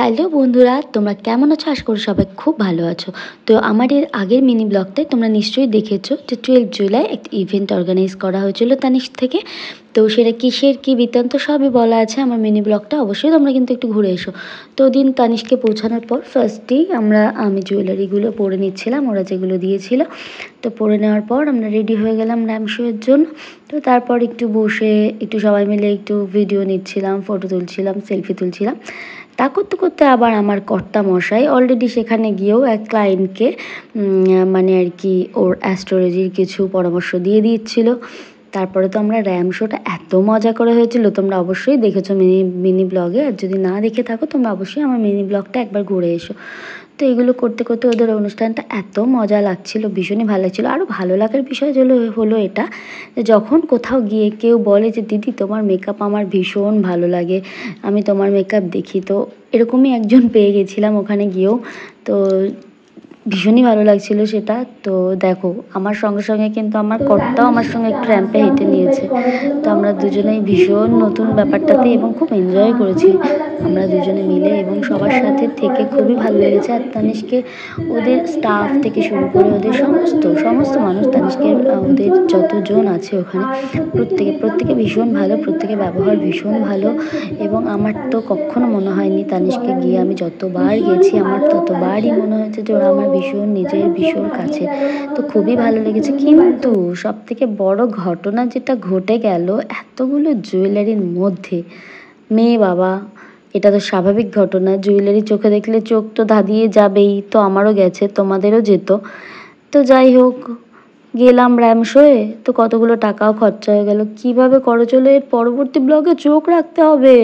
Hello বন্ধুরা, তোমরা কেমন আছো? আশা করি সবাই খুব ভালো আছো। তো আমার এর আগের মিনি ব্লগটায় তোমরা নিশ্চয়ই দেখেছো যে 12 জুলাই একটা ইভেন্ট অর্গানাইজ করা হয়েছিল তানিশ থেকে। তো সেটা কিসের কী বৃত্তান্ত সবই বলা আছে আমার মিনি ব্লগটা, অবশ্যই তোমরা কিন্তু একটু ঘুরে এসো। তো ওদিন তানিশকে পৌঁছানোর পর ফার্স্টেই আমি জুয়েলারিগুলো পরে নিচ্ছিলাম, ওরা যেগুলো দিয়েছিল। তো পরে নেওয়ার পর আমরা রেডি হয়ে গেলাম র্যাম শোয়ের জন্য। তো তারপর একটু বসে একটু সবাই মিলে একটু ভিডিও নিচ্ছিলাম, ফটো তুলছিলাম, সেলফি তুলছিলাম। তা করতে করতে আবার আমার কর্তা মশাই অলরেডি সেখানে গিয়েও এক ক্লায়েন্টকে মানে আর কি ওর অ্যাস্ট্রোলজির কিছু পরামর্শ দিয়ে দিচ্ছিল। তারপরে তো আমরা র্যাম শোটা এত মজা করে হয়েছিল, তোমরা অবশ্যই দেখেছো মিনি ব্লগে। আর যদি না দেখে থাকো তোমরা অবশ্যই আমার মিনি ব্লগটা একবার ঘুরে এসো। তো এগুলো করতে করতে ওদের অনুষ্ঠানটা এত মজা লাগছিল, ভীষণই ভালো লাগছিলো। আরও ভালো লাগার বিষয় হলো এটা যে যখন কোথাও গিয়ে কেউ বলে যে দিদি তোমার মেকআপ আমার ভীষণ ভালো লাগে, আমি তোমার মেকআপ দেখি, তো এরকমই একজন পেয়ে গেছিলাম ওখানে গিয়েও। তো ভীষণই ভালো লাগছিল সেটা। তো দেখো আমার সঙ্গে সঙ্গে কিন্তু আমার কর্তাও আমার সঙ্গে একটু র্যাম্পে হেঁটে নিয়েছে। তো আমরা দুজনেই ভীষণ নতুন ব্যাপারটাতে এবং খুব এনজয় করেছি আমরা দুজনে মিলে, এবং সবার সাথে থেকে খুবই ভালো লেগেছে। আর তানিশকে ওদের স্টাফ থেকে শুরু করে ওদের সমস্ত মানুষ, তানিশকে ওদের যতজন আছে ওখানে প্রত্যেকে ভীষণ ভালো, প্রত্যেকের ব্যবহার ভীষণ ভালো। এবং আমার তো কখনো মনে হয়নি তানিশকে গিয়ে, আমি যতবার গেছি আমার ততবারই মনে হয়েছে যে ওরা আমার ভীষণ কাছে। তো খুবই ভালো লেগেছে। কিন্তু সবথেকে বড় ঘটনা যেটা ঘটে গেল এতগুলো জুয়েলারির মধ্যে, মেয়ে বাবা, এটা তো স্বাভাবিক ঘটনা, জুয়েলারি চোখে দেখলে চোখ তো ধাঁধিয়ে যাবেই। তো আমারও গেছে, তোমাদেরও যেত। তো যাই হোক, গেলাম র্যাম শোয়ে, তো কতগুলো টাকাও খরচা হয়ে গেল। কিভাবে খরচ হলো এর পরবর্তী ব্লগে চোখ রাখতে হবে।